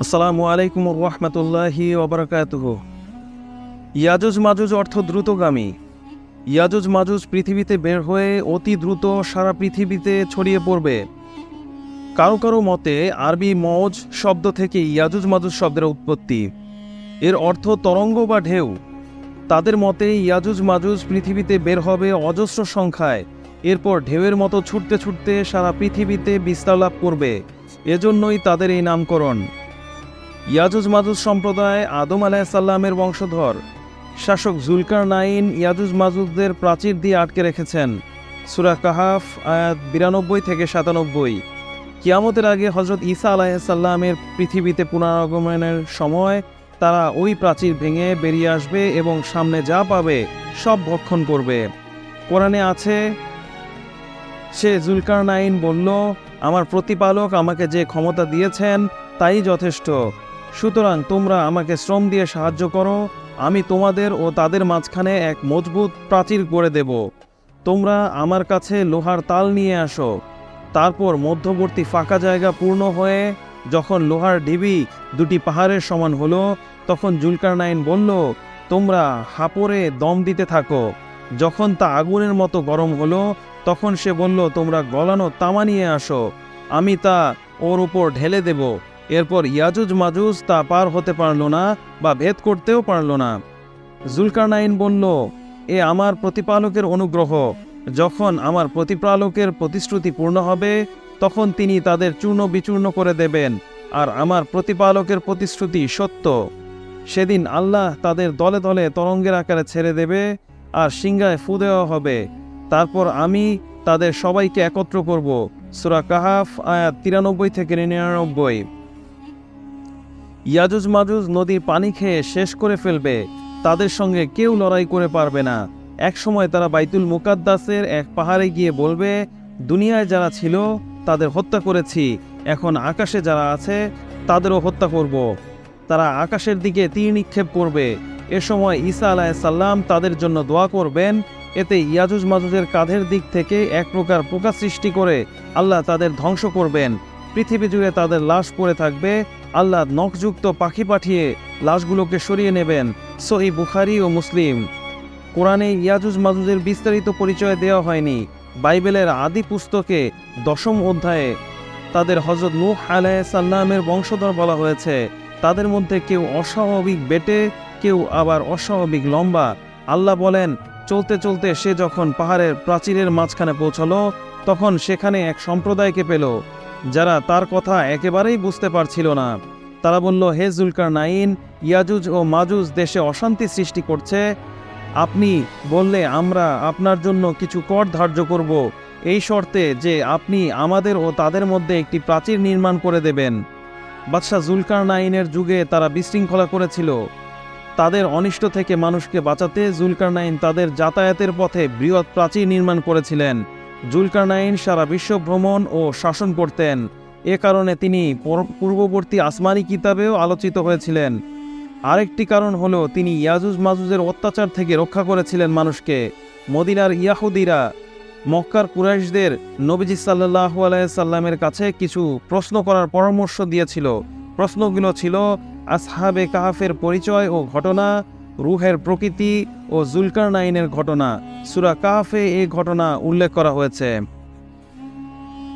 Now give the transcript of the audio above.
আসসালামু আলাইকুম রহমতুল্লাহি ওবরাকাতুহু। ইয়াজুজ মাজুজ অর্থ দ্রুতগামী। ইয়াজুজ মাজুজ পৃথিবীতে বের হয়ে অতি দ্রুত সারা পৃথিবীতে ছড়িয়ে পড়বে। কারো কারো মতে আরবি মৌজ শব্দ থেকে ইয়াজুজ মাজুজ শব্দের উৎপত্তি। এর অর্থ তরঙ্গ বা ঢেউ। তাদের মতে ইয়াজুজ মাজুজ পৃথিবীতে বের হবে অজস্র সংখ্যায়, এরপর ঢেউয়ের মতো ছুটতে ছুটতে সারা পৃথিবীতে বিস্তার লাভ করবে। এজন্যই তাদের এই নামকরণ। ইয়াজুজ মাজুজ সম্প্রদায় আদম আলাইহিসসালামের বংশধর। শাসক জুলকারনাইন ইয়াজুজ মাজুজদের প্রাচীর দিয়ে আটকে রেখেছেন। সূরা কাহাফ আয়াত 92 থেকে 97। কিয়ামতের আগে হযরত ঈসা আলাইহিসসালামের পৃথিবীতে পুনরাগমনের সময় তারা ওই প্রাচীর ভেঙে বেরিয়ে আসবে এবং সামনে যা পাবে সব ভক্ষণ করবে। কোরআনে আছে, সে জুলকারনাইন বলল, আমার প্রতিপালক আমাকে যে ক্ষমতা দিয়েছেন তাই যথেষ্ট। সুতরাং তোমরা আমাকে শ্রম দিয়ে সাহায্য করো, আমি তোমাদের ও তাদের মাঝখানে এক মজবুত প্রাচীর গড়ে দেব। তোমরা আমার কাছে লোহার তাল নিয়ে আসো। তারপর মধ্যবর্তী ফাঁকা জায়গা পূর্ণ হয়ে যখন লোহার ঢিবি দুটি পাহাড়ের সমান হলো, তখন জুলকারনাইন বলল, তোমরা হাঁপড়ে দম দিতে থাকো। যখন তা আগুনের মতো গরম হলো, তখন সে বলল, তোমরা গলানো তামা নিয়ে আসো, আমি তা ওর উপর ঢেলে দেব। এরপর ইয়াজুজ মাজুজ তা পার হতে পারল না বা ভেদ করতেও পারল না। জুলকারনাইন বলল, এ আমার প্রতিপালকের অনুগ্রহ। যখন আমার প্রতিপালকের প্রতিশ্রুতি পূর্ণ হবে, তখন তিনি তাদের চূর্ণ বিচূর্ণ করে দেবেন, আর আমার প্রতিপালকের প্রতিশ্রুতি সত্য। সেদিন আল্লাহ তাদের দলে দলে তরঙ্গের আকারে ছেড়ে দেবে, আর সিংহায় ফু দেওয়া হবে। তারপর আমি তাদের সবাইকে একত্র করব। সূরা কাহাফ আয়াত 93 থেকে 99। ইয়াজুজ মাজুজ নদীর পানি খেয়ে শেষ করে ফেলবে, তাদের সঙ্গে কেউ লড়াই করে পারবে না। এক সময় তারা বাইতুল মুকাদ্দাসের এক পাহাড়ে গিয়ে বলবে, দুনিয়ায় যারা ছিল তাদের হত্যা করেছি, এখন আকাশে যারা আছে তাদেরও হত্যা করব। তারা আকাশের দিকে তীর নিক্ষেপ করবে। এ সময় ঈসা আলাইহিসসালাম তাদের জন্য দোয়া করবেন। এতে ইয়াজুজ মাজুজের কাঁধের দিক থেকে এক প্রকার পোকা সৃষ্টি করে আল্লাহ তাদের ধ্বংস করবেন। পৃথিবী জুড়ে তাদের লাশ পড়ে থাকবে। আল্লাহ নখযুক্ত পাখি পাঠিয়ে লাশগুলোকে সরিয়ে নেবেন। সহিহ বুখারী ও মুসলিম। কোরআনে ইয়াজুজ মাজুজের বিস্তারিত পরিচয় দেওয়া হয়নি। বাইবেলের আদি পুস্তকে 10ম অধ্যায়ে তাদের হযরত নূহ আলাইহিসসালামের বংশধর বলা হয়েছে। তাদের মধ্যে কেউ অস্বাভাবিক বেটে, কেউ আবার অস্বাভাবিক লম্বা। আল্লাহ বলেন, চলতে চলতে সে যখন পাহাড়ের প্রাচীরের মাঝখানে পৌঁছল, তখন সেখানে এক সম্প্রদায়কে পেল যারা তার কথা একেবারেই বুঝতে পারছিল না। তারা বলল, হে জুলকারনাইন, ইয়াজুজ ও মাজুজ দেশে অশান্তি সৃষ্টি করছে। আপনি বললে আমরা আপনার জন্য কিছু কর ধার্য করব, এই শর্তে যে আপনি আমাদের ও তাদের মধ্যে একটি প্রাচীর নির্মাণ করে দেবেন। বাদশাহ জুলকারনাইনের যুগে তারা বিশৃঙ্খলা করেছিল। তাদের অনিষ্ট থেকে মানুষকে বাঁচাতে জুলকারনাইন তাদের যাতায়াতের পথে বৃহৎ প্রাচীর নির্মাণ করেছিলেন। জুলকারনাইন সারা বিশ্ব ভ্রমণ ও শাসন করতেন। এ কারণে তিনি পূর্ববর্তী আসমানি কিতাবেও আলোচিত হয়েছিলেন। আরেকটি কারণ হলো তিনি ইয়াজুজ মাজুজের অত্যাচার থেকে রক্ষা করেছিলেন মানুষকে। মদিনার ইয়াহুদিরা মক্কার কুরাইশদের নবীজি সাল্লাল্লাহু আলাইহি সাল্লামের কাছে কিছু প্রশ্ন করার পরামর্শ দিয়েছিল। প্রশ্নগুলো ছিল আসহাবে কাহাফের পরিচয় ও ঘটনা, রূহের প্রকৃতি ও জুলকারনাইনের ঘটনা। সূরা কাহাফে এই ঘটনা উল্লেখ করা হয়েছে।